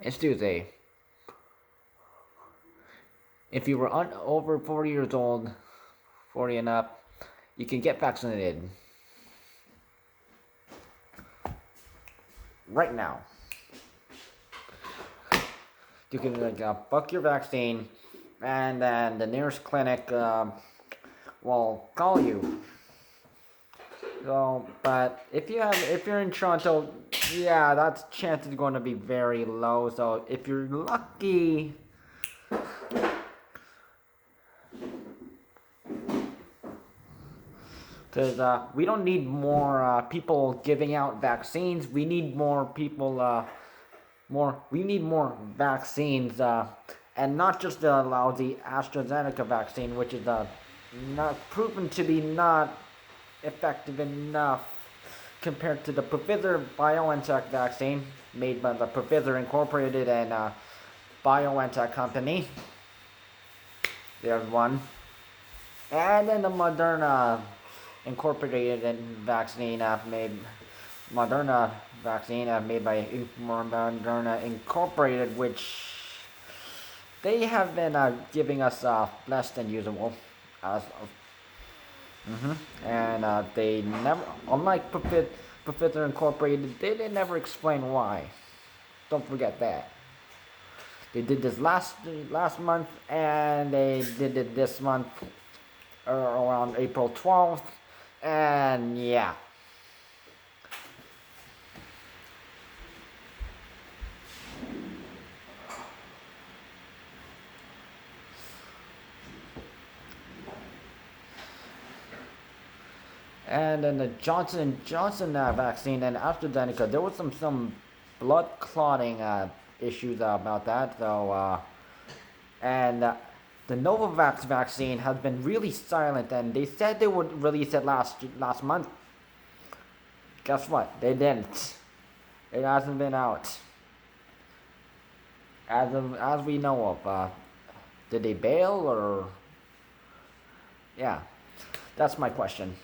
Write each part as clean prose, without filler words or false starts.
It's Tuesday. If you were over 40 years old, 40 and up, you can get vaccinated right now. You can book your vaccine, and then the nearest clinic will call you. So, but if you're in Toronto, yeah, that chance is going to be very low. So if you're lucky, because we don't need more people giving out vaccines. We need more people. We need more vaccines, and not just the lousy AstraZeneca vaccine, which is not proven to be not effective enough compared to the Pfizer-BioNTech vaccine made by the Pfizer Incorporated and BioNTech company. There's one, and then the Moderna Incorporated vaccine made Moderna vaccine made by Moderna Incorporated, which they have been giving us less than usable as of. And they never, unlike Pfizer Incorporated, they never explain why. Don't forget that. They did this last month, and they did it this month around April 12th, and yeah. And then the Johnson & Johnson vaccine and AstraZeneca, there was some blood clotting issues about that. So, and the Novavax vaccine has been really silent, and they said they would release it last month. Guess what? They didn't. It hasn't been out as we know of. Did they bail or? Yeah, that's my question.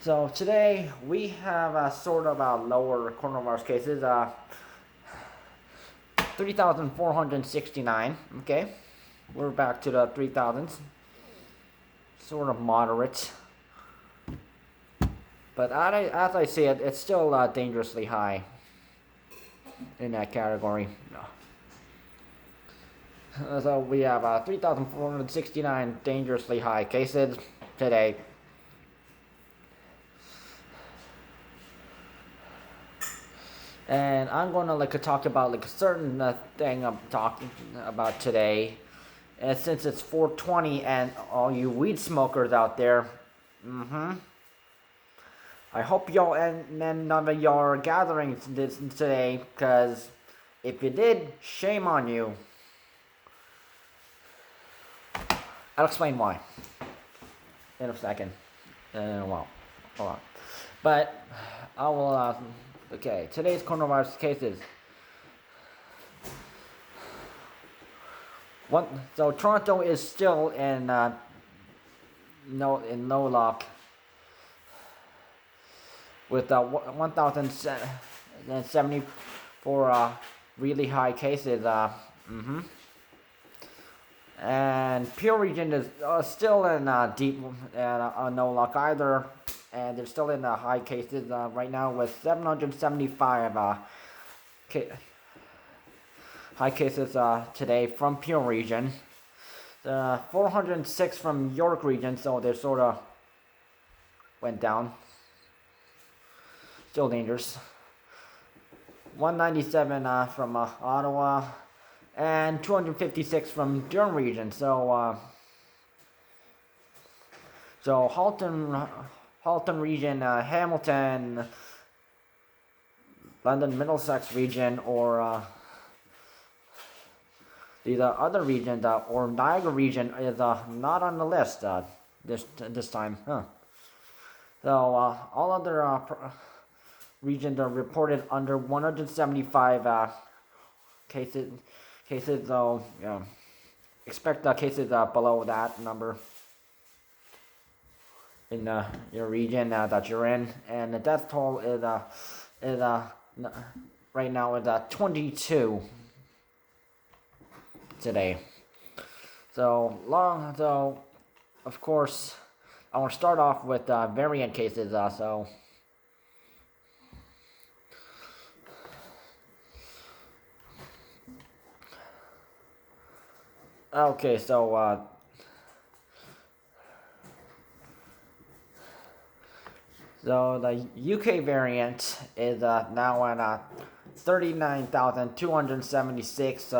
So today we have sort of lower coronavirus cases, 3,469. Okay, we're back to the 3,000s, sort of moderate. But as I see it, it's still dangerously high in that category. So we have 3,469 dangerously high cases today. And I'm gonna talk about a certain thing I'm talking about today. And since it's 420 and all you weed smokers out there, I hope y'all and none of y'all are gathering this today, because if you did, shame on you. I'll explain why in a second. Well, hold on. But I will. Okay, today's coronavirus cases. So Toronto is still in no lock with 1,074 really high cases. And Pure Region is still in deep and no luck either, and they're still in high cases right now with 775 high cases today from Pure Region. 406 from York Region, so they sort of went down. Still dangerous. 197 from Ottawa, and 256 from Durham Region. So Halton Region, Hamilton, London Middlesex Region, or the other region, or Niagara Region, is not on the list this time. So all other regions are reported under 175 cases. Though, expect cases below that number. in your region that you're in, and the death toll is right now is 22 today. So of course, I want to start off with variant cases. Okay, so the UK variant is now at 39,276.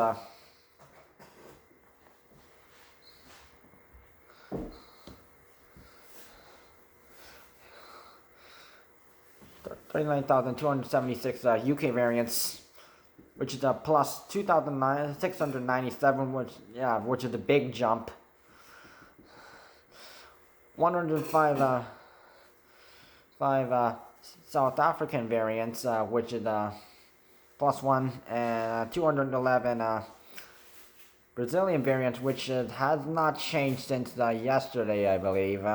39,276 UK variants, which is a plus 2,697, which is a big jump. 105 South African variants, which is plus one, and 211 Brazilian variants, which has not changed since yesterday, I believe.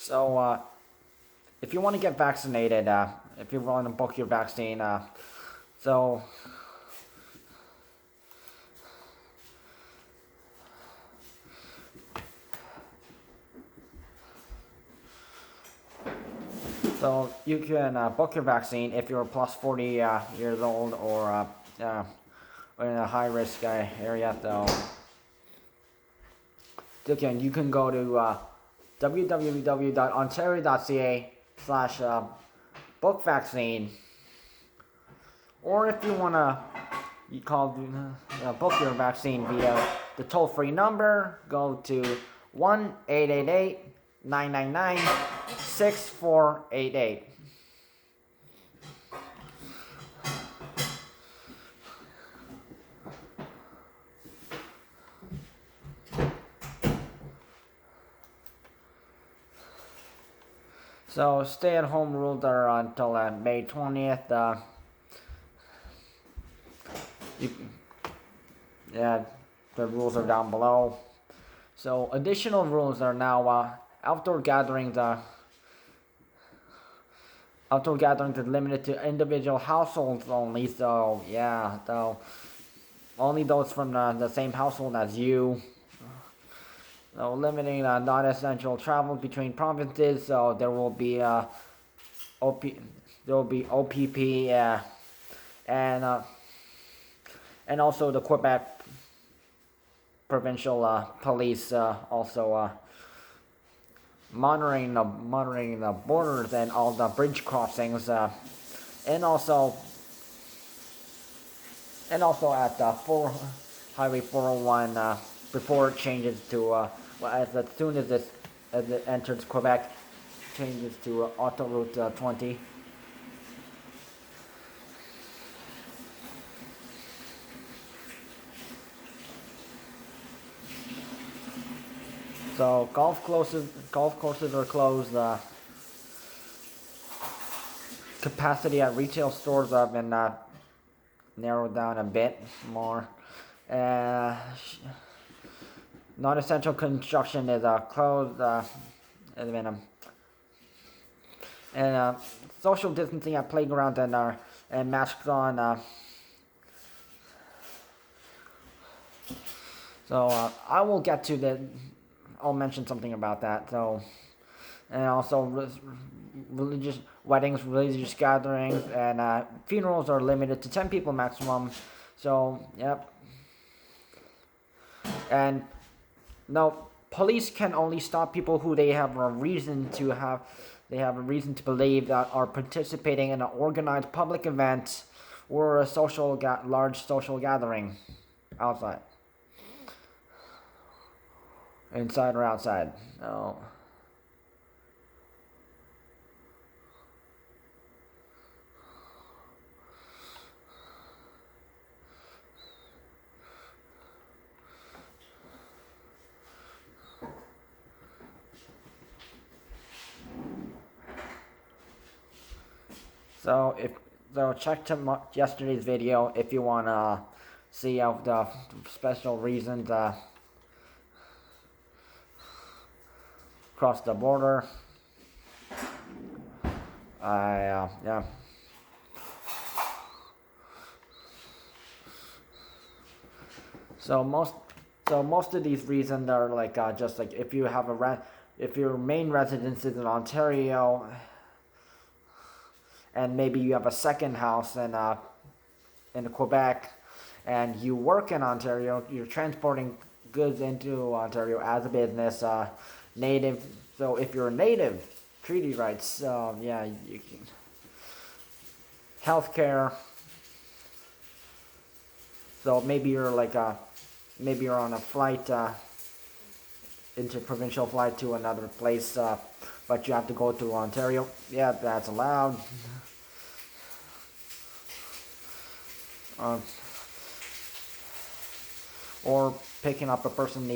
So, if you want to get vaccinated, if you want to book your vaccine, so so you can book your vaccine if you're plus 40 years old or in a high risk area. So again, you can go to www.ontario.ca/book vaccine, or if you wanna book your vaccine via the toll-free number, go to 1-888-999-6488. So stay-at-home rules are until May 20th. The rules are down below. So additional rules are now outdoor gatherings. Outdoor gatherings is limited to individual households only. So only those from the same household as you. So limiting non-essential travel between provinces. So there will be OPP and also the Quebec provincial police also monitoring the borders and all the bridge crossings, and also at Highway 401 before it changes to as soon as it enters Quebec, changes to Ottawa Route 20. So golf courses are closed. Capacity at retail stores have been narrowed down a bit more. Non-essential construction is closed. And social distancing at playgrounds and masks on. So I will get to the. I'll mention something about that. So, and also religious weddings, religious gatherings, and funerals are limited to 10 people maximum. So, yep. And now, police can only stop people who they have a reason to believe that are participating in an organized public event or a large social gathering outside. Inside or outside. No. So check yesterday's video if you wanna see the special reasons across the border. Yeah. So most of these reasons are like just like if you have if your main residence is in Ontario, and maybe you have a second house in Quebec, and you work in Ontario, you're transporting goods into Ontario as a business, native. So if you're a native, treaty rights, yeah, you can, healthcare. So maybe you're on a flight, interprovincial flight to another place, but you have to go to Ontario. Yeah, that's allowed. Uh, or picking up a person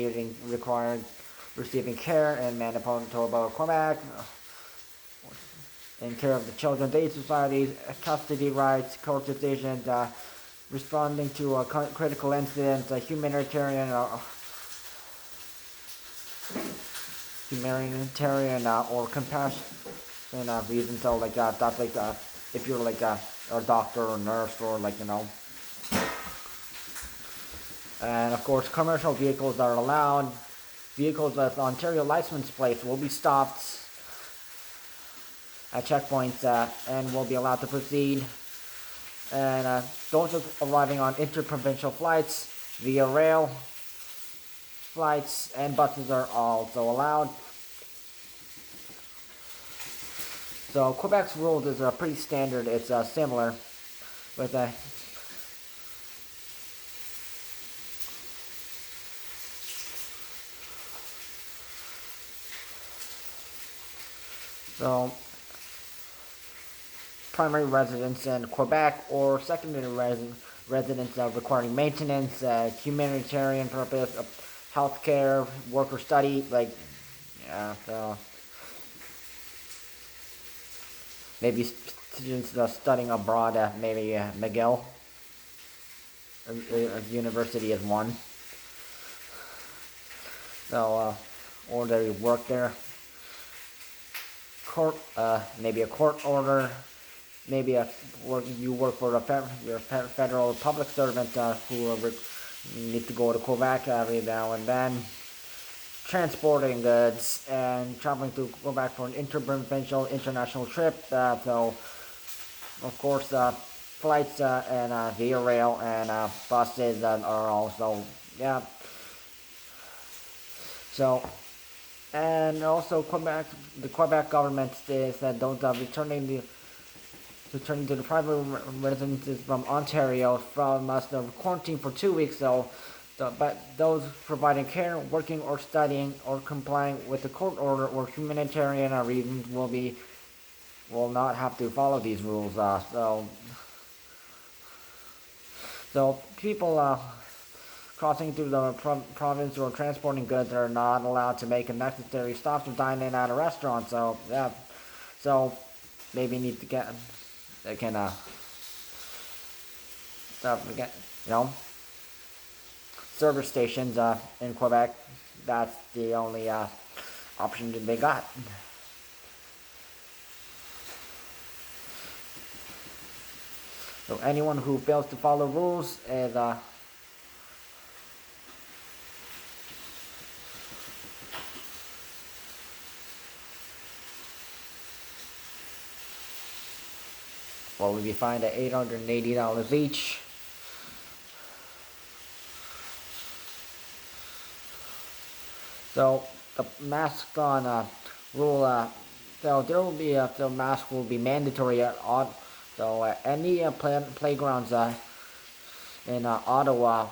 receiving care in Manitoba or Quebec, in care of the Children's Aid Societies, custody rights, court decisions, responding to a critical incident, humanitarian or compassion reasons. So like that's like if you're like a doctor or nurse or like and of course commercial vehicles are allowed. Vehicles with Ontario license plates will be stopped at checkpoints and will be allowed to proceed. And those arriving on interprovincial flights via rail flights and buses are also allowed. So Quebec's rules is pretty standard. It's similar with a so primary residence in Quebec or secondary residence requiring maintenance, humanitarian purpose, healthcare, work or study, like yeah, so maybe students studying abroad, maybe McGill University is one. So or they work there. Court, maybe a court order. Maybe you work for you're a federal public servant who need to go to Quebec every now and then. Transporting goods and traveling to Quebec for an interprovincial international trip. So, of course, flights and via rail and buses are also, yeah. So, and also the Quebec government says that don't returning to the private residences from Ontario must quarantine for 2 weeks. But those providing care, working or studying or complying with the court order or humanitarian reasons will not have to follow these rules. So people crossing through the province or transporting goods are not allowed to make a necessary stops or dine in at a restaurant. So yeah, so maybe need to get they can service stations in Quebec. That's the only option that they got. So anyone who fails to follow rules is will be fined at $880 each. So the mask on rule. So there will be the mask will be mandatory at all. So any playgrounds in Ottawa.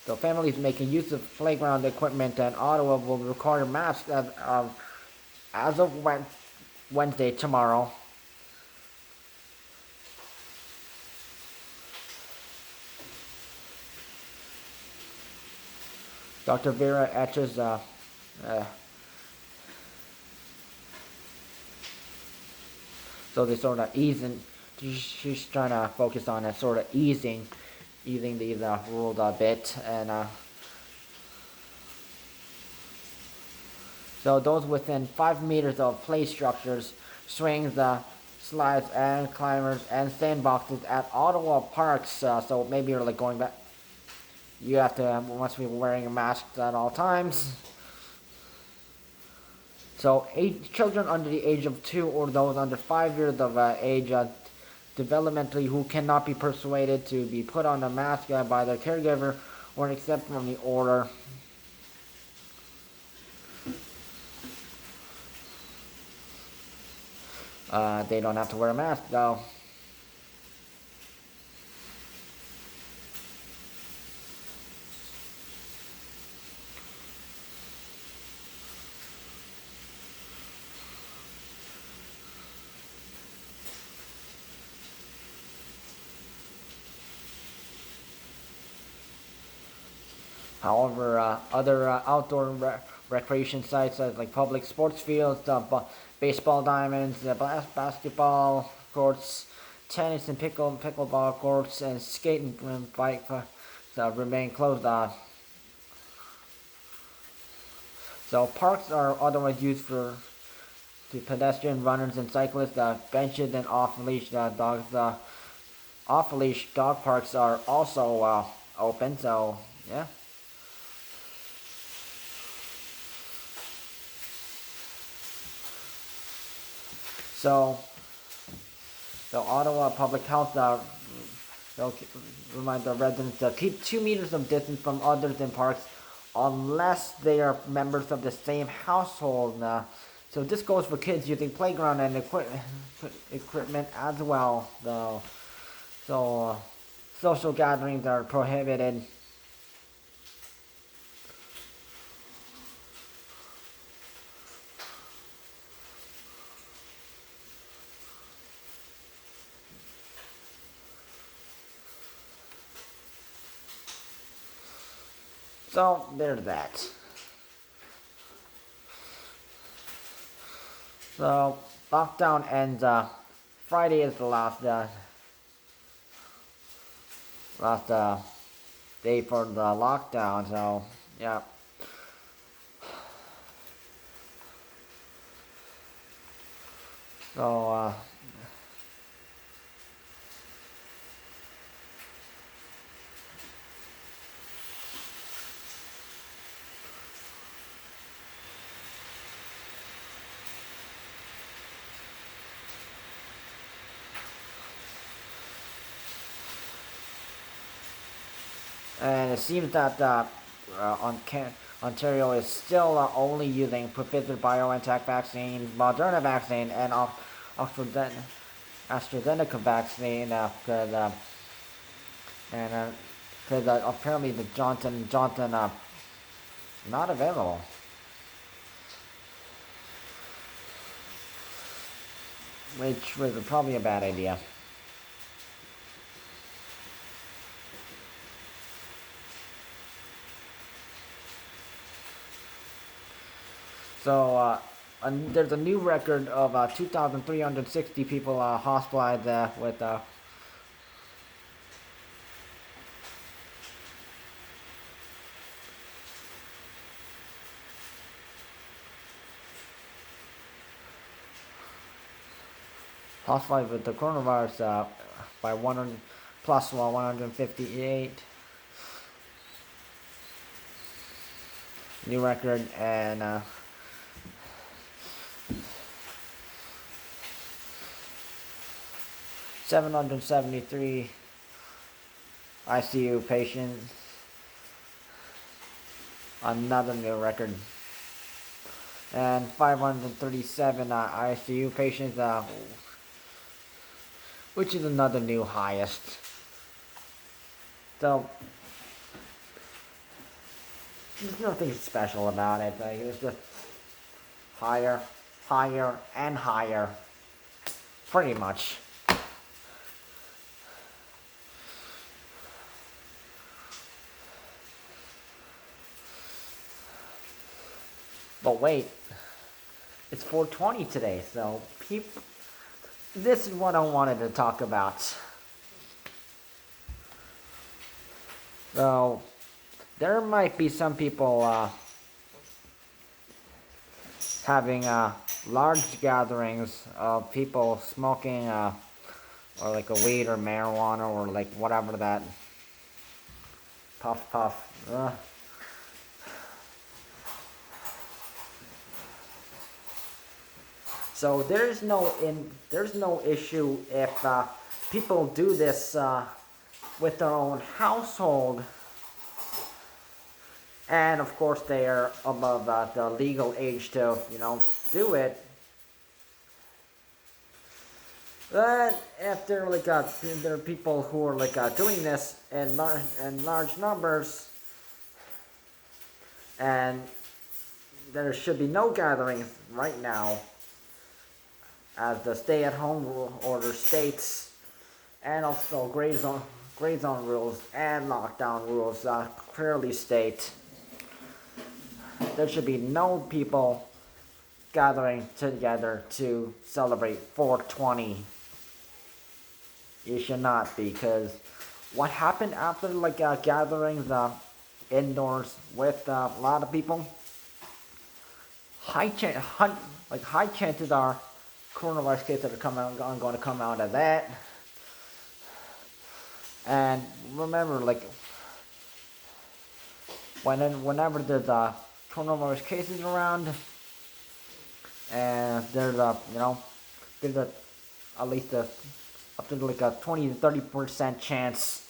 So families making use of playground equipment in Ottawa will require masks as of Wednesday, tomorrow. Dr. Vera Etches So they sort of easing. She's trying to focus on sort of easing these rules a bit, and so those within 5 meters of play structures, swings, slides, and climbers and sandboxes at Ottawa parks. So maybe you're like going back. You have to must be wearing a mask at all times. So, children under the age of 2 or those under 5 years of age developmentally who cannot be persuaded to be put on a mask by their caregiver or accept from the order. They don't have to wear a mask though. However, other outdoor recreation sites like public sports fields, baseball diamonds, basketball courts, tennis and pickleball courts, and skate and bike remain closed. So parks are otherwise used for to pedestrian runners and cyclists. Benches and off-leash dogs. Off-leash dog parks are also open. So yeah. So, Ottawa Public Health they'll remind the residents to keep 2 meters of distance from others in parks unless they are members of the same household. So this goes for kids using playground and equipment as well, though. So social gatherings are prohibited. So there's that. So lockdown ends. Friday is the last day for the lockdown. So yeah. So and it seems that Ontario is still only using Pfizer BioNTech vaccine, Moderna vaccine, and AstraZeneca vaccine because apparently the Johnson Johnson not available. Which was probably a bad idea. So there's a new record of 2,360 people hospitalized with hospitalized with the coronavirus by 100 plus 158 new record, and 773 ICU patients, another new record, and 537 ICU patients, which is another new highest. So there's nothing special about it. Like, it's just higher, higher, and higher, pretty much. But wait, it's 420 today, so this is what I wanted to talk about. So, there might be some people having large gatherings of people smoking or like a weed or marijuana or like whatever that puff puff. So there's no issue if people do this with their own household, and of course they are above the legal age to do it. But if they're like there are people who are like doing this in large numbers, and there should be no gatherings right now, as the stay-at-home order states, and also gray zone rules and lockdown rules clearly state there should be no people gathering together to celebrate 420. You should not, because what happened after like gatherings indoors with a lot of people, high chances are coronavirus cases are going to come out of that. And remember, like whenever there's coronavirus cases around, and there's there's at least up to like a 20 to 30% chance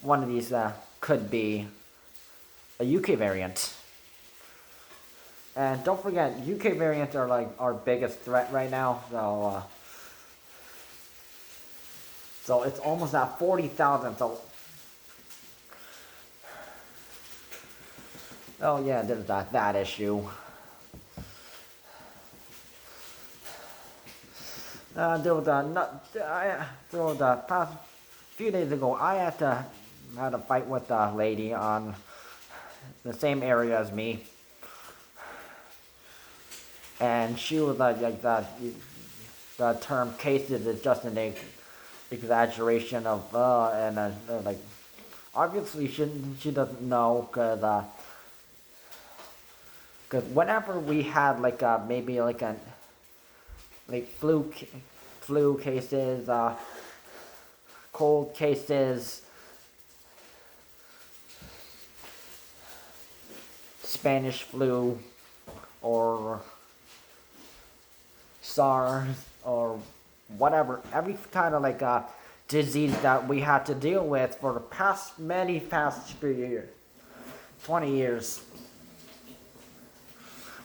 one of these could be a UK variant. And don't forget, UK variants are like our biggest threat right now. So it's almost at 40,000. So, oh yeah, there's that issue. There was a past few days ago. I had a fight with a lady on the same area as me, and she was like the term cases is just an exaggeration of like obviously she doesn't know, because whenever we had like maybe like a like flu cases, cold cases, Spanish flu, or SARS, or whatever, every kind of like disease that we had to deal with for the past few years, 20 years.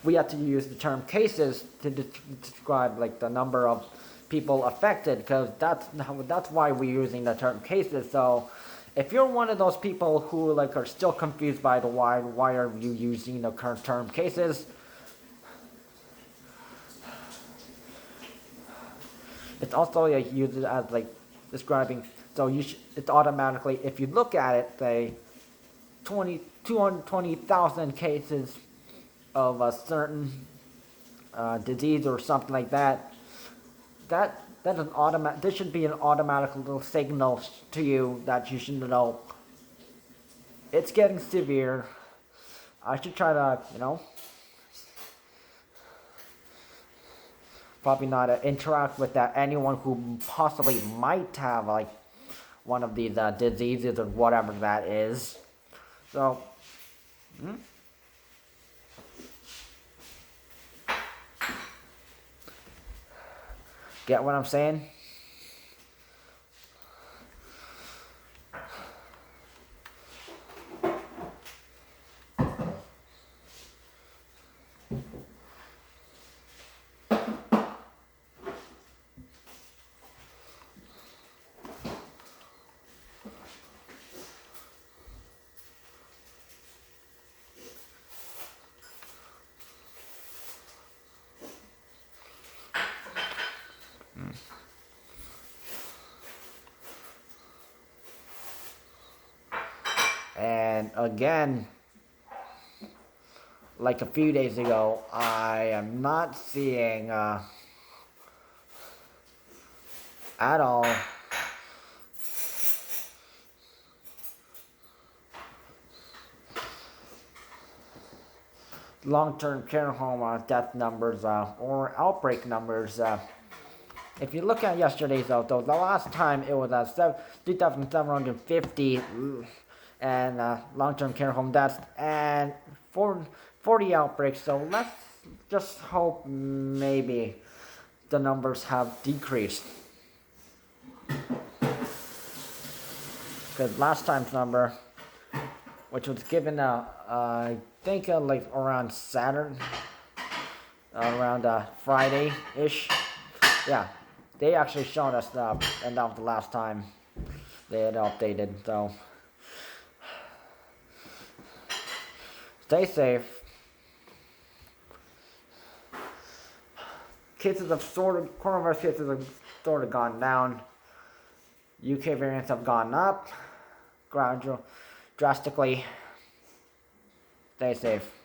We had to use the term cases to describe like the number of people affected, because that's why we're using the term cases. So if you're one of those people who like are still confused by the why are you using the current term cases, it's also like used as like describing. So it's automatically, if you look at it, say 220,000 cases of a certain disease or something like that. That is an automatic. This should be an automatic little signal to you that you should know it's getting severe. I should try to probably not interact with anyone who possibly might have like one of these diseases or whatever that is. So. Get what I'm saying? And again, like a few days ago, I am not seeing at all. Long-term care home death numbers or outbreak numbers. If you look at yesterday's though, the last time it was 3,750 and long-term care home deaths and 40 outbreaks. So let's just hope maybe the numbers have decreased. Because last time's number, which was given I think like around Saturday, around Friday-ish. Yeah, they actually showed us that, and that was the last time they had updated. So stay safe. Coronavirus cases have sort of gone down. UK variants have gone up drastically. Stay safe.